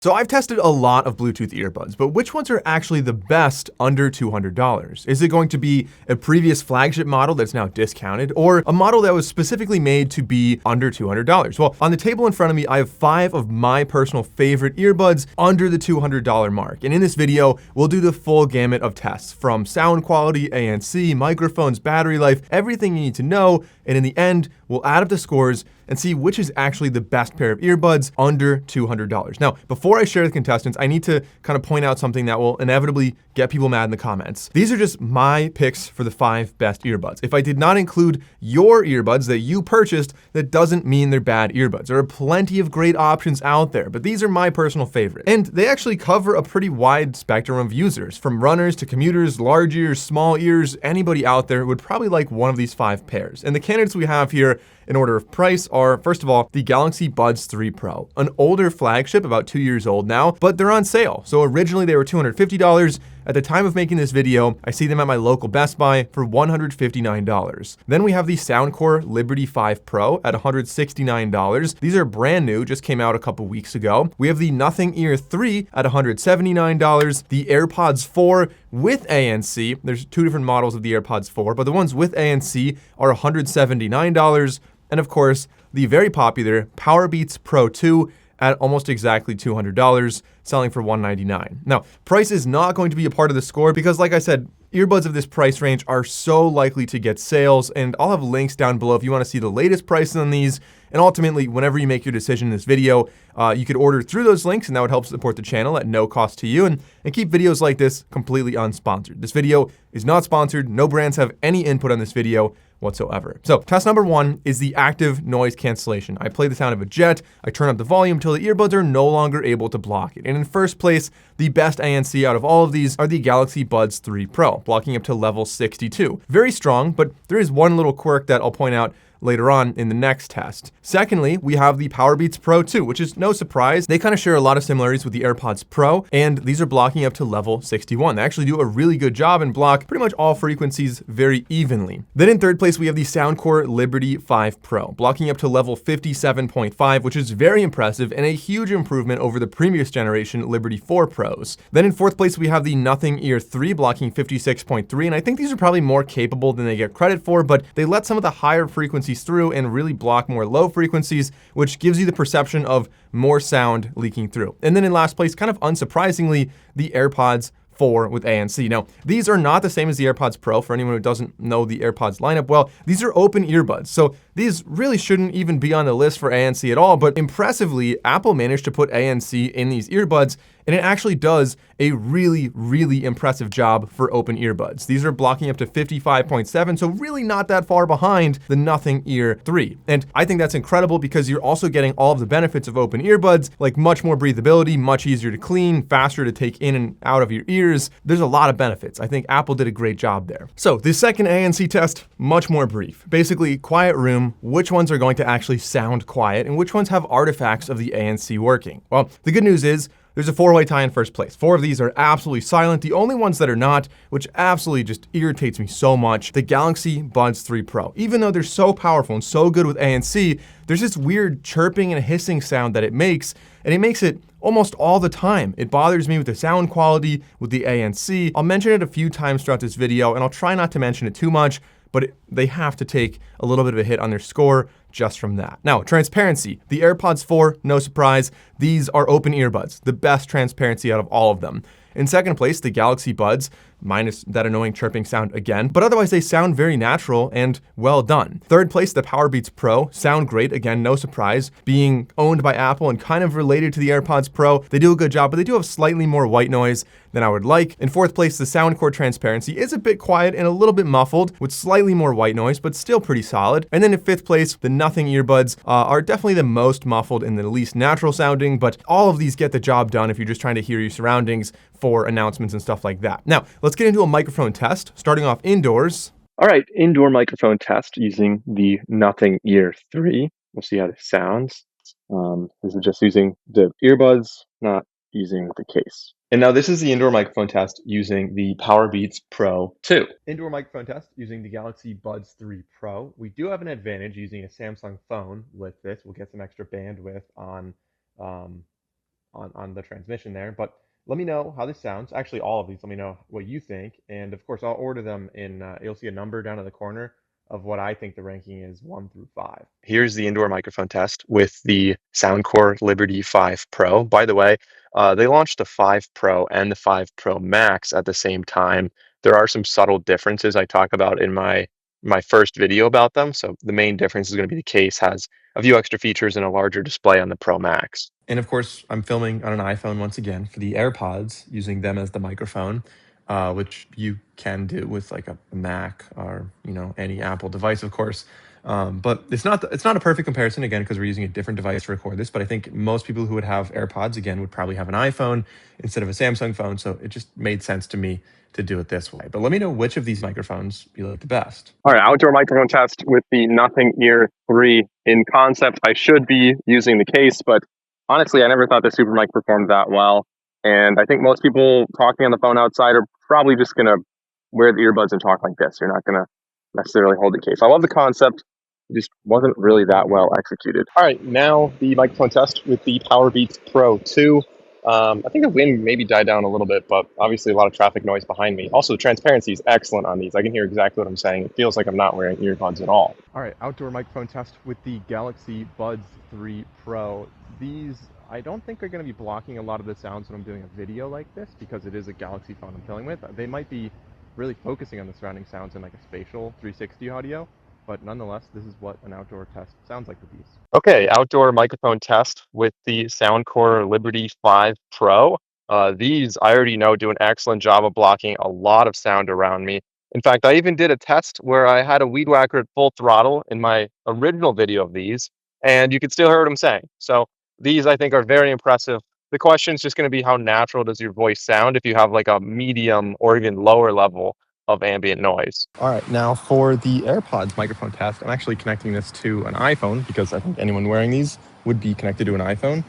So I've tested a lot of Bluetooth earbuds, but which ones are actually the best under $200? Is it going to be a previous flagship model that's now discounted, or a model that was specifically made to be under $200? Well, on the table in front of me, I have 5 of my personal favorite earbuds under the $200 mark. And in this video, we'll do the full gamut of tests from sound quality, ANC, microphones, battery life, everything you need to know. And in the end, we'll add up the scores and see which is actually the best pair of earbuds under $200. Now, before I share the contestants, I need to kind of point out something that will inevitably get people mad in the comments. These are just my picks for the 5 best earbuds. If I did not include your earbuds that you purchased, that doesn't mean they're bad earbuds. There are plenty of great options out there, but these are my personal favorite. And they actually cover a pretty wide spectrum of users, from runners to commuters, large ears, small ears. Anybody out there would probably like one of these 5 pairs. And the candidates we have here in order of price are, first of all, the Galaxy Buds 3 Pro, an older flagship, about 2 years old now, but they're on sale. So originally they were $250. At the time of making this video, I see them at my local Best Buy for $159. Then we have the Soundcore Liberty 5 Pro at $169. These are brand new, just came out a couple weeks ago. We have the Nothing Ear 3 at $179. The AirPods 4 with ANC, there's 2 different models of the AirPods 4, but the ones with ANC are $179. And of course, the very popular Powerbeats Pro 2 at almost exactly $200, selling for $199. Now, price is not going to be a part of the score because, like I said, earbuds of this price range are so likely to get sales, and I'll have links down below if you want to see the latest prices on these. And ultimately, whenever you make your decision in this video, you could order through those links, and that would help support the channel at no cost to you, and keep videos like this completely unsponsored. This video is not sponsored. No brands have any input on this video whatsoever. So test number 1 is the active noise cancellation. I play the sound of a jet, I turn up the volume until the earbuds are no longer able to block it. And in first place, the best ANC out of all of these are the Galaxy Buds 3 Pro, blocking up to level 62. Very strong, but there is one little quirk that I'll point out later on in the next test. Secondly, we have the Powerbeats Pro 2, which is no surprise. They kind of share a lot of similarities with the AirPods Pro, and these are blocking up to level 61. They actually do a really good job and block pretty much all frequencies very evenly. Then in third place, we have the Soundcore Liberty 5 Pro, blocking up to level 57.5, which is very impressive and a huge improvement over the previous generation Liberty 4 Pros. Then in fourth place, we have the Nothing Ear 3, blocking 56.3, and I think these are probably more capable than they get credit for, but they let some of the higher frequencies through and really block more low frequencies, which gives you the perception of more sound leaking through. And then in last place, kind of unsurprisingly, the AirPods 4 with ANC. Now, these are not the same as the AirPods Pro. For anyone who doesn't know the AirPods lineup well, these are open earbuds. So these really shouldn't even be on the list for ANC at all. But impressively, Apple managed to put ANC in these earbuds, and it actually does a really, really impressive job for open earbuds. These are blocking up to 55.7, so really not that far behind the Nothing Ear 3. And I think that's incredible because you're also getting all of the benefits of open earbuds, like much more breathability, much easier to clean, faster to take in and out of your ears. There's a lot of benefits. I think Apple did a great job there. So the second ANC test, much more brief. Basically, quiet room, which ones are going to actually sound quiet and which ones have artifacts of the ANC working? Well, the good news is there's a 4-way tie in first place. 4 of these are absolutely silent. The only ones that are not, which absolutely just irritates me so much, the Galaxy Buds 3 Pro. Even though they're so powerful and so good with ANC, there's this weird chirping and hissing sound that it makes, and it makes it almost all the time. It bothers me with the sound quality, with the ANC. I'll mention it a few times throughout this video, and I'll try not to mention it too much, but they have to take a little bit of a hit on their score just from that. Now, transparency. The AirPods 4, no surprise. These are open earbuds, the best transparency out of all of them. In second place, the Galaxy Buds, minus that annoying chirping sound again, but otherwise they sound very natural and well done. Third place, the Powerbeats Pro, sound great, again, no surprise. Being owned by Apple and kind of related to the AirPods Pro, they do a good job, but they do have slightly more white noise than I would like. In fourth place, the Soundcore transparency is a bit quiet and a little bit muffled with slightly more white noise, but still pretty solid. And then in fifth place, the Nothing earbuds are definitely the most muffled and the least natural sounding, but all of these get the job done if you're just trying to hear your surroundings for announcements and stuff like that. Now, let's get into a microphone test, starting off indoors. All right, indoor microphone test using the Nothing Ear 3. We'll see how this sounds. This is just using the earbuds, not using the case. And now this is the indoor microphone test using the Powerbeats Pro 2. Indoor microphone test using the Galaxy Buds 3 Pro. We do have an advantage using a Samsung phone with this. We'll get some extra bandwidth on on the transmission there. But let me know how this sounds. Actually, all of these, let me know what you think. And of course, I'll order them in, you'll see a number down in the corner of what I think the ranking is 1 through 5. Here's the indoor microphone test with the Soundcore Liberty 5 Pro. By the way, they launched the 5 Pro and the 5 Pro Max at the same time. There are some subtle differences I talk about in my first video about them. So the main difference is going to be the case has a few extra features and a larger display on the Pro Max. And of course, I'm filming on an iPhone once again for the AirPods, using them as the microphone, which you can do with like a Mac or any Apple device, of course. But it's not a perfect comparison again because we're using a different device to record this. But I think most people who would have AirPods again would probably have an iPhone instead of a Samsung phone, so it just made sense to me to do it this way. But let me know which of these microphones you like the best. All right, outdoor microphone test with the Nothing Ear 3. In concept, I should be using the case, but honestly, I never thought the Super Mic performed that well. And I think most people talking on the phone outside are probably just going to wear the earbuds and talk like this. You're not going to necessarily hold the case. I love the concept. It just wasn't really that well executed. All right, now the microphone test with the Powerbeats Pro 2. I think the wind maybe died down a little bit, but obviously a lot of traffic noise behind me. Also, the transparency is excellent on these. I can hear exactly what I'm saying. It feels like I'm not wearing earbuds at all. All right, outdoor microphone test with the Galaxy Buds 3 Pro. These, I don't think are going to be blocking a lot of the sounds when I'm doing a video like this because it is a Galaxy phone I'm filming with. They might be really focusing on the surrounding sounds in like a spatial 360 audio. But nonetheless, this is what an outdoor test sounds like with these. Okay, outdoor microphone test with the Soundcore Liberty 5 Pro. These I already know do an excellent job of blocking a lot of sound around me. In fact, I even did a test where I had a weed whacker at full throttle in my original video of these, and you could still hear what I'm saying. So these I think are very impressive. The question is just going to be how natural does your voice sound if you have like a medium or even lower level of ambient noise. All right, now for the AirPods microphone test, I'm actually connecting this to an iPhone because I think anyone wearing these would be connected to an iPhone.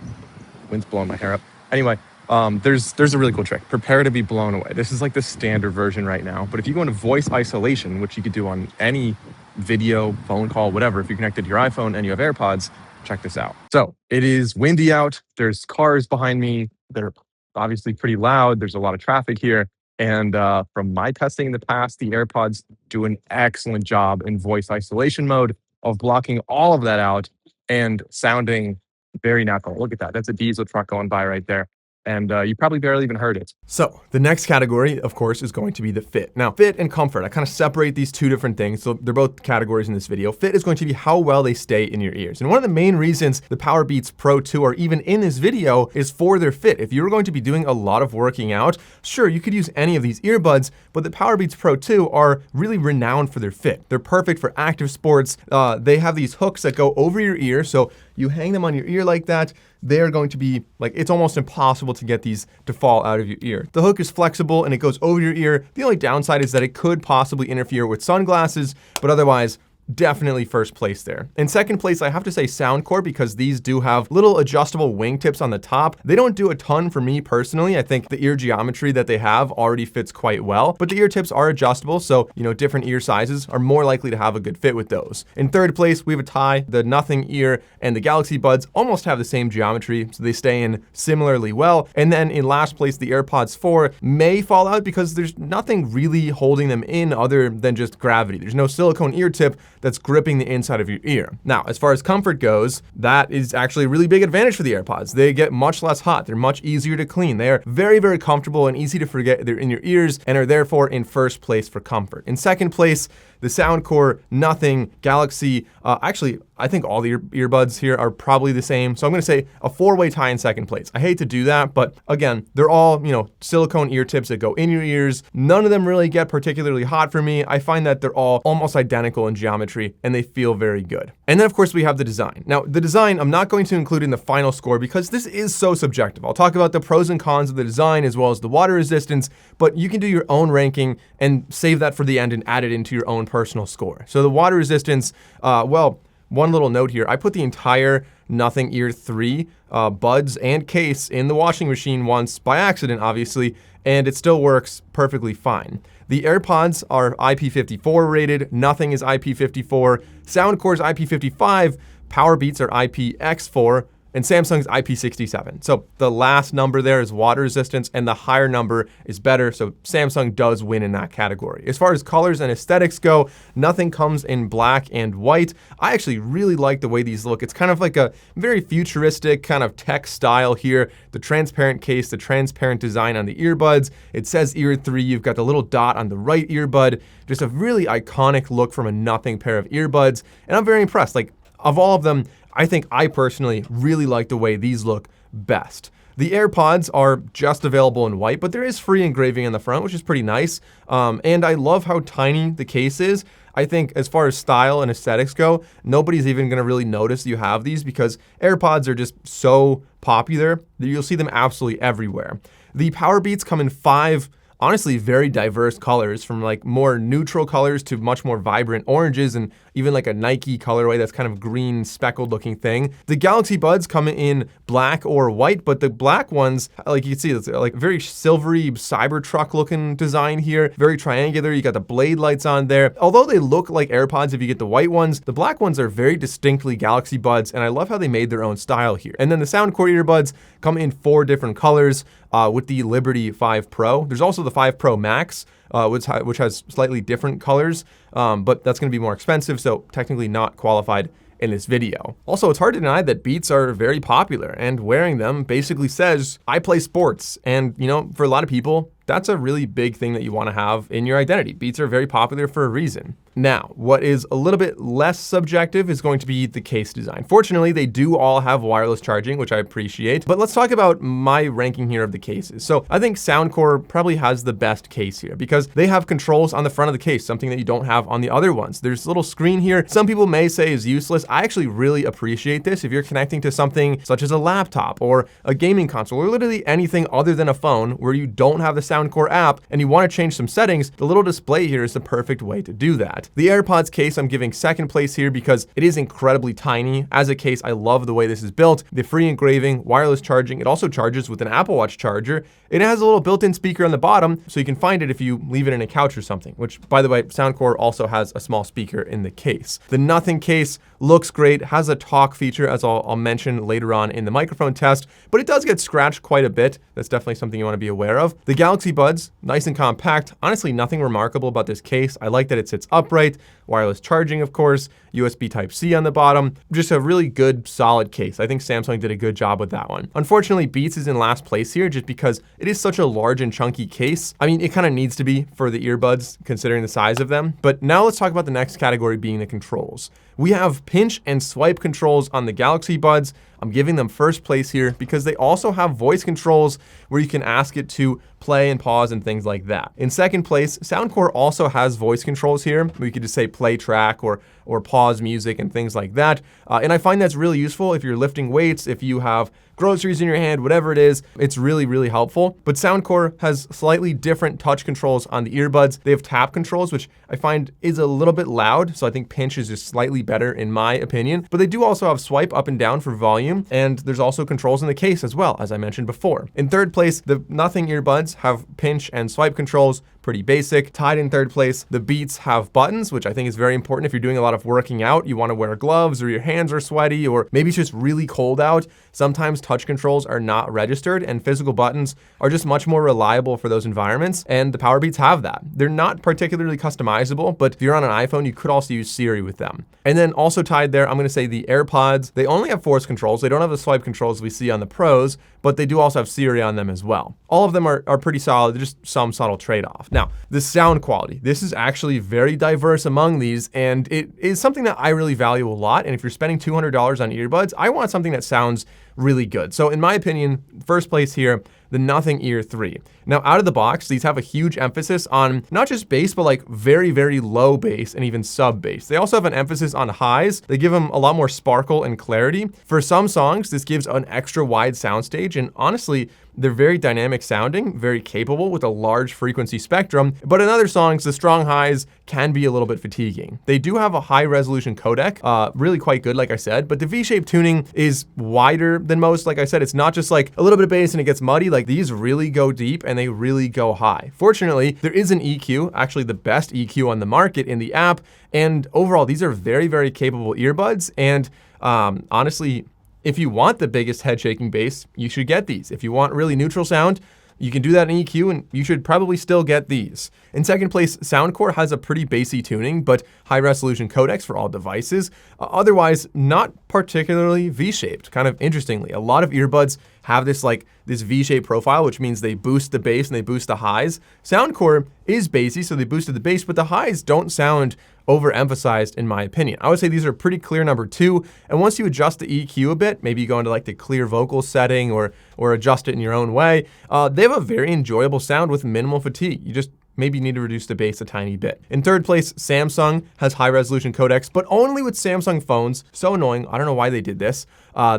Wind's blowing my hair up. Anyway, there's a really cool trick. Prepare to be blown away. This is like the standard version right now, but if you go into voice isolation, which you could do on any video, phone call, whatever, if you're connected to your iPhone and you have AirPods, check this out. So it is windy out. There's cars behind me. They're obviously pretty loud. There's a lot of traffic here. And from my testing in the past, the AirPods do an excellent job in voice isolation mode of blocking all of that out and sounding very natural. Look at that. That's a diesel truck going by right there. And you probably barely even heard it. So the next category, of course, is going to be the fit. Now, fit and comfort, I kind of separate these two different things. So they're both categories in this video. Fit is going to be how well they stay in your ears. And one of the main reasons the Powerbeats Pro 2 are even in this video is for their fit. If you're going to be doing a lot of working out, sure, you could use any of these earbuds, but the Powerbeats Pro 2 are really renowned for their fit. They're perfect for active sports. They have these hooks that go over your ear. So you hang them on your ear like that, they are going to be like, it's almost impossible to get these to fall out of your ear. The hook is flexible and it goes over your ear. The only downside is that it could possibly interfere with sunglasses, but otherwise, definitely first place there. In second place, I have to say Soundcore because these do have little adjustable wingtips on the top. They don't do a ton for me personally. I think the ear geometry that they have already fits quite well, but the ear tips are adjustable. So, different ear sizes are more likely to have a good fit with those. In third place, we have a tie. The Nothing Ear and the Galaxy Buds almost have the same geometry, so they stay in similarly well. And then in last place, the AirPods 4 may fall out because there's nothing really holding them in other than just gravity. There's no silicone ear tip that's gripping the inside of your ear. Now, as far as comfort goes, that is actually a really big advantage for the AirPods. They get much less hot. They're much easier to clean. They are very, very comfortable and easy to forget they're in your ears and are therefore in first place for comfort. In second place, the Soundcore Nothing Galaxy. Actually, I think all the earbuds here are probably the same. So I'm going to say a four-way tie in second place. I hate to do that, but again, they're all, silicone ear tips that go in your ears. None of them really get particularly hot for me. I find that they're all almost identical in geometry and they feel very good. And then of course we have the design. Now the design I'm not going to include in the final score because this is so subjective. I'll talk about the pros and cons of the design as well as the water resistance, but you can do your own ranking and save that for the end and add it into your own personal score. So the water resistance, one little note here, I put the entire Nothing Ear 3 buds and case in the washing machine once by accident, obviously, and it still works perfectly fine. The AirPods are IP54 rated, Nothing is IP54, Soundcore's IP55, Powerbeats are IPX4, and Samsung's IP67. So the last number there is water resistance, and the higher number is better. So Samsung does win in that category. As far as colors and aesthetics go, nothing comes in black and white. I actually really like the way these look. It's kind of like a very futuristic kind of tech style here. The transparent case, the transparent design on the earbuds. It says Ear 3. You've got the little dot on the right earbud. Just a really iconic look from a nothing pair of earbuds. And I'm very impressed. Like, of all of them, I think I personally really like the way these look best. The AirPods are just available in white, but there is free engraving in the front, which is pretty nice. And I love how tiny the case is. I think as far as style and aesthetics go, nobody's even going to really notice you have these because AirPods are just so popular that you'll see them absolutely everywhere. The Power Beats come in 5 honestly very diverse colors, from like more neutral colors to much more vibrant oranges, and even like a Nike colorway that's kind of green speckled looking thing. The Galaxy Buds come in black or white, but the black ones, like you can see, it's like very silvery Cybertruck looking design here, very triangular. You got the blade lights on there. Although they look like AirPods if you get the white ones, the black ones are very distinctly Galaxy Buds, and I love how they made their own style here. And then the Soundcore earbuds come in 4 different colors with the Liberty 5 Pro. There's also the 5 Pro Max, which has slightly different colors, but that's going to be more expensive, so technically not qualified in this video. Also, it's hard to deny that Beats are very popular, and wearing them basically says, I play sports. And, you know, for a lot of people, that's a really big thing that you want to have in your identity. Beats are very popular for a reason. Now, what is a little bit less subjective is going to be the case design. Fortunately, they do all have wireless charging, which I appreciate. But let's talk about my ranking here of the cases. So I think Soundcore probably has the best case here because they have controls on the front of the case, something that you don't have on the other ones. There's a little screen here. Some people may say is useless. I actually really appreciate this if you're connecting to something such as a laptop or a gaming console or literally anything other than a phone where you don't have the Soundcore app and you want to change some settings. The little display here is the perfect way to do that. The AirPods case I'm giving second place here because it is incredibly tiny. As a case, I love the way this is built. The free engraving, wireless charging, it also charges with an Apple Watch charger. It has a little built-in speaker on the bottom, so you can find it if you leave it in a couch or something, which, by the way, Soundcore also has a small speaker in the case. The Nothing case looks great, has a talk feature, as I'll mention later on in the microphone test, but it does get scratched quite a bit. That's definitely something you want to be aware of. The Galaxy Buds, nice and compact. Honestly, nothing remarkable about this case. I like that it sits upright, wireless charging, of course, USB Type-C on the bottom. Just a really good, solid case. I think Samsung did a good job with that one. Unfortunately, Beats is in last place here just because it is such a large and chunky case. I mean, it kind of needs to be for the earbuds, considering the size of them. But now let's talk about the next category being the controls. We have pinch and swipe controls on the Galaxy Buds. I'm giving them first place here because they also have voice controls where you can ask it to play and pause and things like that. In second place, Soundcore also has voice controls here. We could just say play track or pause music and things like that. And I find that's really useful if you're lifting weights, if you have groceries in your hand, whatever it is, it's really, really helpful. But Soundcore has slightly different touch controls on the earbuds. They have tap controls, which I find is a little bit loud. So I think pinch is just slightly better in my opinion. But they do also have swipe up and down for volume. And there's also controls in the case as well, as I mentioned before. In third place, the Nothing earbuds have pinch and swipe controls. Pretty basic. Tied in third place, the Beats have buttons, which I think is very important if you're doing a lot of working out. You want to wear gloves or your hands are sweaty or maybe it's just really cold out. Sometimes touch controls are not registered and physical buttons are just much more reliable for those environments, and the Power Beats have that. They're not particularly customizable, but if you're on an iPhone, you could also use Siri with them. And then also tied there, I'm going to say the AirPods. They only have force controls. They don't have the swipe controls we see on the Pros, but they do also have Siri on them as well. All of them are pretty solid, just some subtle trade-off. Now, the sound quality. This is actually very diverse among these, and it is something that I really value a lot. And if you're spending $200 on earbuds, I want something that sounds really good. So in my opinion, first place here, the Nothing Ear 3. Now, out of the box, these have a huge emphasis on not just bass, but like very, very low bass and even sub bass. They also have an emphasis on highs. They give them a lot more sparkle and clarity. For some songs, this gives an extra wide soundstage, and honestly, they're very dynamic sounding, very capable with a large frequency spectrum, but in other songs, the strong highs can be a little bit fatiguing. They do have a high resolution codec, really quite good, like I said, but the V-shape tuning is wider than most. Like I said, it's not just like a little bit of bass and it gets muddy. Like these really go deep and they really go high. Fortunately, there is an EQ, actually the best EQ on the market in the app, and overall, these are very, very capable earbuds, and honestly, If you want the biggest head shaking bass, you should get these. If you want really neutral sound, you can do that in EQ, and you should probably still get these. In second place, Soundcore has a pretty bassy tuning, but high-resolution codecs for all devices. Otherwise, not particularly V-shaped. Kind of interestingly, a lot of earbuds have this V-shaped profile, which means they boost the bass and they boost the highs. Soundcore is bassy, so they boosted the bass, but the highs don't sound overemphasized in my opinion. I would say these are pretty clear number 2. And once you adjust the EQ a bit, maybe you go into the clear vocal setting or adjust it in your own way, they have a very enjoyable sound with minimal fatigue. You just maybe need to reduce the bass a tiny bit. In third place, Samsung has high resolution codecs, but only with Samsung phones. So annoying. I don't know why they did this.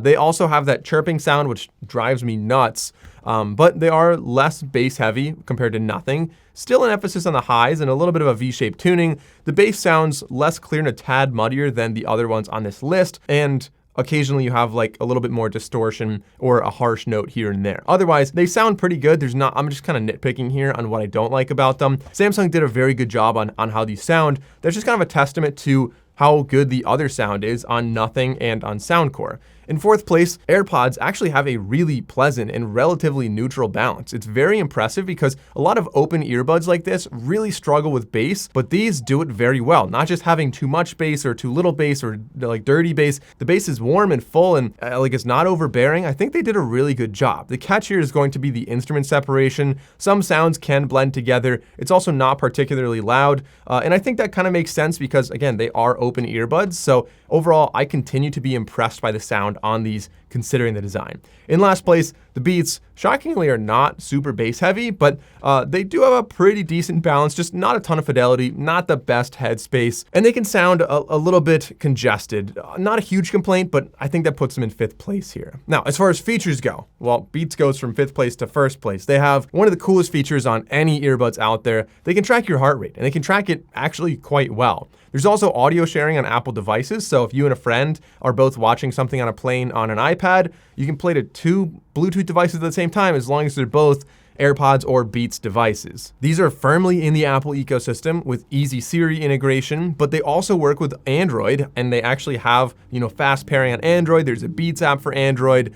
They also have that chirping sound, which drives me nuts. But they are less bass heavy compared to nothing. Still an emphasis on the highs and a little bit of a V-shaped tuning. The bass sounds less clear and a tad muddier than the other ones on this list. And occasionally you have a little bit more distortion or a harsh note here and there. Otherwise, they sound pretty good. I'm just kind of nitpicking here on what I don't like about them. Samsung did a very good job on how these sound. That's just kind of a testament to how good the other sound is on Nothing and on Soundcore. In fourth place, AirPods actually have a really pleasant and relatively neutral balance. It's very impressive because a lot of open earbuds like this really struggle with bass, but these do it very well. Not just having too much bass or too little bass or dirty bass. The bass is warm and full and it's not overbearing. I think they did a really good job. The catch here is going to be the instrument separation. Some sounds can blend together. It's also not particularly loud. And I think that kind of makes sense because, again, they are open earbuds. So overall, I continue to be impressed by the sound on these considering the design. In last place, the Beats shockingly are not super bass heavy, but they do have a pretty decent balance, just not a ton of fidelity, not the best headspace, and they can sound a little bit congested. Not a huge complaint, but I think that puts them in fifth place here. Now, as far as features go, well, Beats goes from fifth place to first place. They have one of the coolest features on any earbuds out there. They can track your heart rate, and they can track it actually quite well. There's also audio sharing on Apple devices, so if you and a friend are both watching something on a plane on an iPad, you can play to 2 Bluetooth devices at the same time as long as they're both AirPods or Beats devices. These are firmly in the Apple ecosystem with easy Siri integration, but they also work with Android, and they actually have, fast pairing on Android. There's a Beats app for Android.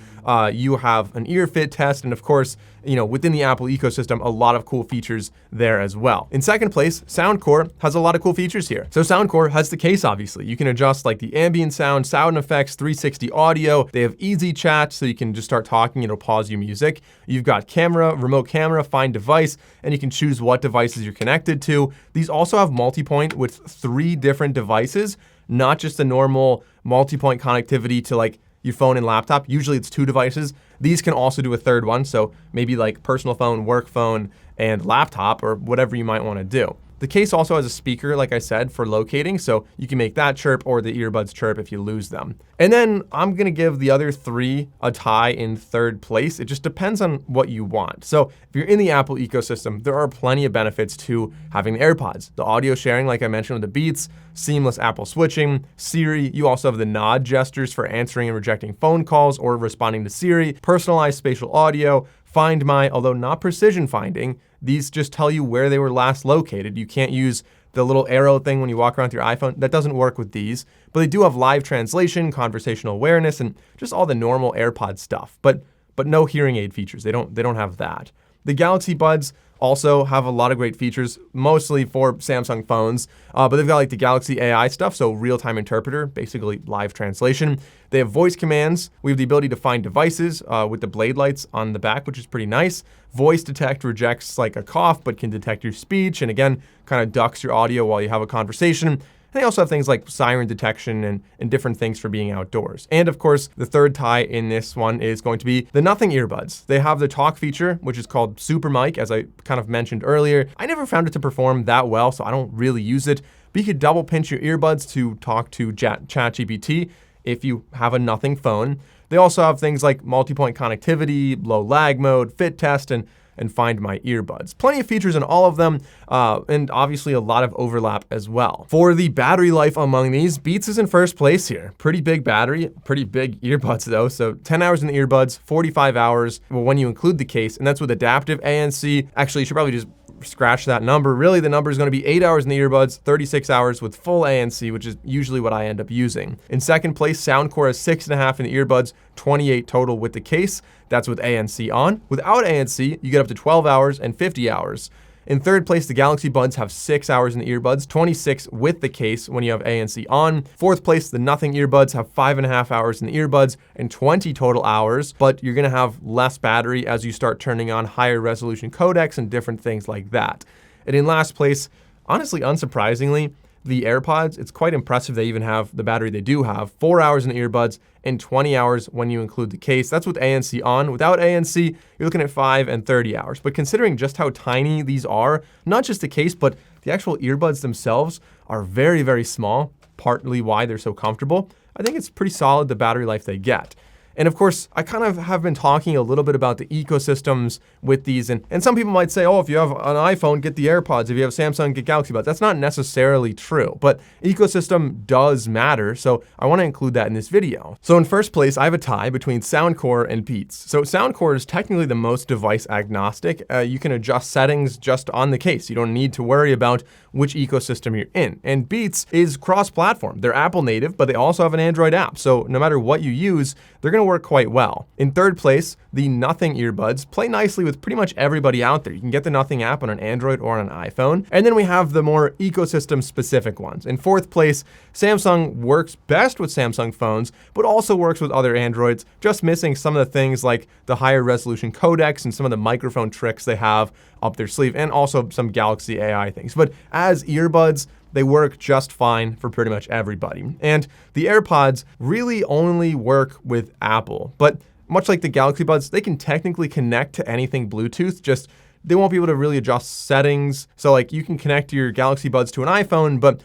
You have an ear fit test, and of course, within the Apple ecosystem, a lot of cool features there as well. In second place, Soundcore has a lot of cool features here. So Soundcore has the case, obviously. You can adjust the ambient sound effects, 360 audio. They have easy chat, so you can just start talking, it'll pause your music. You've got camera, remote camera, find device, and you can choose what devices you're connected to. These also have multi-point with 3 different devices, not just a normal multi-point connectivity to your phone and laptop. Usually it's 2 devices. These can also do a third one, so maybe personal phone, work phone, and laptop, or whatever you might want to do. The case also has a speaker, like I said, for locating, so you can make that chirp or the earbuds chirp if you lose them. And then I'm gonna give the other 3 a tie in third place. It just depends on what you want. So if you're in the Apple ecosystem, there are plenty of benefits to having the AirPods. The audio sharing, like I mentioned with the Beats, seamless Apple switching, Siri. You also have the nod gestures for answering and rejecting phone calls or responding to Siri, personalized spatial audio, Find My, although not precision finding. These just tell you where they were last located. You can't use the little arrow thing when you walk around with your iPhone. That doesn't work with these, but they do have live translation, conversational awareness, and just all the normal AirPod stuff, but no hearing aid features. They don't have that. The Galaxy Buds also have a lot of great features, mostly for Samsung phones, but they've got the Galaxy AI stuff, so real-time interpreter, basically live translation. They have voice commands. We have the ability to find devices with the blade lights on the back, which is pretty nice. Voice detect rejects a cough, but can detect your speech, and again, kind of ducks your audio while you have a conversation. And they also have things like siren detection and different things for being outdoors. And of course, the third tie in this one is going to be the Nothing earbuds. They have the talk feature, which is called Super Mic, as I kind of mentioned earlier. I never found it to perform that well, so I don't really use it. But you could double pinch your earbuds to talk to ChatGPT if you have a Nothing phone. They also have things like multi-point connectivity, low lag mode, fit test, and Find My earbuds. Plenty of features in all of them, and obviously a lot of overlap as well. For the battery life among these, Beats is in first place here. Pretty big battery, pretty big earbuds though, so 10 hours in the earbuds, 45 hours when you include the case, and that's with adaptive ANC. Actually, you should probably just scratch that number. Really, the number is going to be 8 hours in the earbuds, 36 hours with full ANC, which is usually what I end up using. In second place, Soundcore has 6.5 in the earbuds, 28 total with the case. That's with ANC on. Without ANC, you get up to 12 hours and 50 hours. In third place, the Galaxy Buds have 6 hours in the earbuds, 26 with the case when you have ANC on. Fourth place, the Nothing earbuds have 5.5 hours in the earbuds and 20 total hours, but you're gonna have less battery as you start turning on higher resolution codecs and different things like that. And in last place, honestly, unsurprisingly, the AirPods, it's quite impressive they even have the battery they do have, 4 hours in the earbuds and 20 hours when you include the case. That's with ANC on. Without ANC, you're looking at 5 and 30 hours. But considering just how tiny these are, not just the case, but the actual earbuds themselves are very, very small, partly why they're so comfortable. I think it's pretty solid, the battery life they get. And of course, I kind of have been talking a little bit about the ecosystems with these. And some people might say, oh, if you have an iPhone, get the AirPods. If you have Samsung, get Galaxy Buds. That's not necessarily true, but ecosystem does matter. So I want to include that in this video. So in first place, I have a tie between Soundcore and Beats. So Soundcore is technically the most device agnostic. You can adjust settings just on the case. You don't need to worry about which ecosystem you're in. And Beats is cross-platform. They're Apple native, but they also have an Android app. So no matter what you use, they're going to work quite well. In third place, the Nothing earbuds play nicely with pretty much everybody out there. You can get the Nothing app on an Android or on an iPhone. And then we have the more ecosystem specific ones. In fourth place, Samsung works best with Samsung phones, but also works with other Androids, just missing some of the things like the higher resolution codecs and some of the microphone tricks they have up their sleeve, and also some Galaxy AI things. But as earbuds, they work just fine for pretty much everybody. And the AirPods really only work with Apple, but much like the Galaxy Buds, they can technically connect to anything Bluetooth, just they won't be able to really adjust settings. So like you can connect your Galaxy Buds to an iPhone, but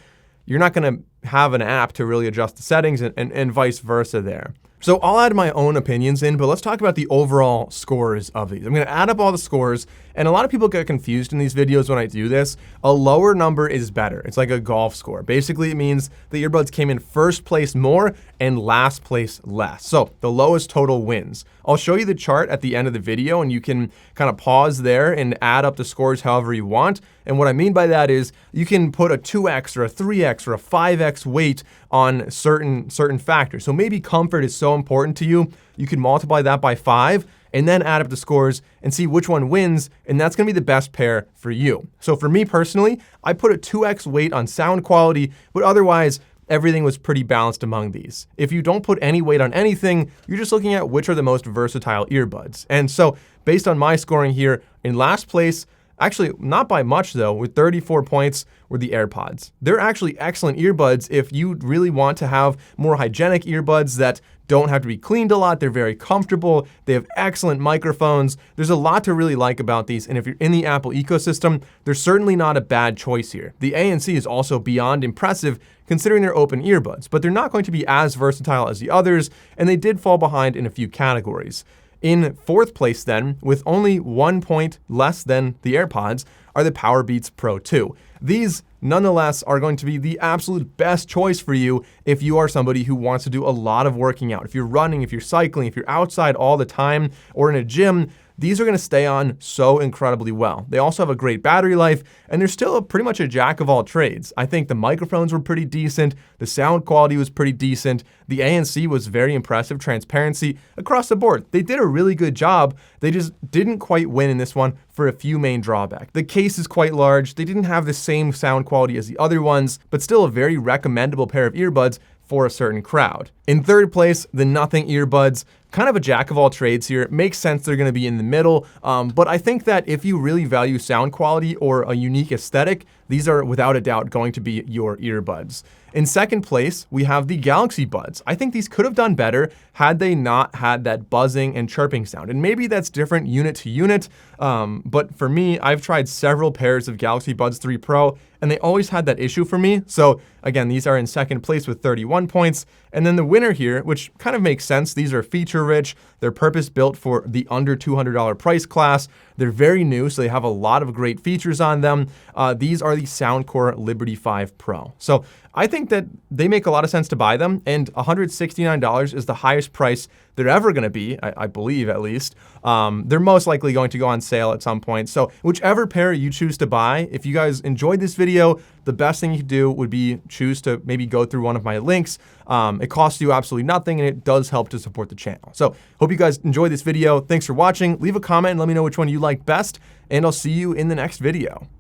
you're not gonna have an app to really adjust the settings and vice versa there. So I'll add my own opinions in, but let's talk about the overall scores of these. I'm gonna add up all the scores, and a lot of people get confused in these videos when I do this. A lower number is better. It's like a golf score. Basically, it means the earbuds came in first place more and last place less. So the lowest total wins. I'll show you the chart at the end of the video, and you can kind of pause there and add up the scores however you want. And what I mean by that is you can put a 2x or a 3x or a 5x weight on certain factors. So maybe comfort is so important to you, you can multiply that by 5 and then add up the scores and see which one wins, and that's gonna be the best pair for you. So for me personally, I put a 2x weight on sound quality, but otherwise, everything was pretty balanced among these. If you don't put any weight on anything, you're just looking at which are the most versatile earbuds. And so based on my scoring here, in last place, actually not by much though, with 34 points, were the AirPods. They're actually excellent earbuds if you really want to have more hygienic earbuds that don't have to be cleaned a lot. They're very comfortable. They have excellent microphones. There's a lot to really like about these. And if you're in the Apple ecosystem, they're certainly not a bad choice here. The ANC is also beyond impressive considering they're open earbuds, but they're not going to be as versatile as the others, and they did fall behind in a few categories. In fourth place then, with only 1 point less than the AirPods, are the Powerbeats Pro 2. These, nonetheless, are going to be the absolute best choice for you if you are somebody who wants to do a lot of working out. If you're running, if you're cycling, if you're outside all the time, or in a gym, these are gonna stay on so incredibly well. They also have a great battery life, and they're still pretty much a jack of all trades. I think the microphones were pretty decent, the sound quality was pretty decent, the ANC was very impressive, transparency across the board. They did a really good job, they just didn't quite win in this one for a few main drawbacks. The case is quite large, they didn't have the same sound quality as the other ones, but still a very recommendable pair of earbuds for a certain crowd. In third place, the Nothing earbuds, kind of a jack of all trades here. It makes sense they're gonna be in the middle, but I think that if you really value sound quality or a unique aesthetic, these are without a doubt going to be your earbuds. In second place, we have the Galaxy Buds. I think these could have done better had they not had that buzzing and chirping sound. And maybe that's different unit to unit, but for me, I've tried several pairs of Galaxy Buds 3 Pro, and they always had that issue for me. So again, these are in second place with 31 points. And then the winner here, which kind of makes sense, these are feature rich, they're purpose built for the under $200 price class. They're very new, so they have a lot of great features on them. These are the Soundcore Liberty 5 Pro. So I think that they make a lot of sense to buy them, and $169 is the highest price they're ever going to be, I believe at least. They're most likely going to go on sale at some point. So whichever pair you choose to buy, if you guys enjoyed this video, the best thing you could do would be choose to maybe go through one of my links. It costs you absolutely nothing, and it does help to support the channel. So hope you guys enjoyed this video. Thanks for watching. Leave a comment and let me know which one you liked best, and I'll see you in the next video.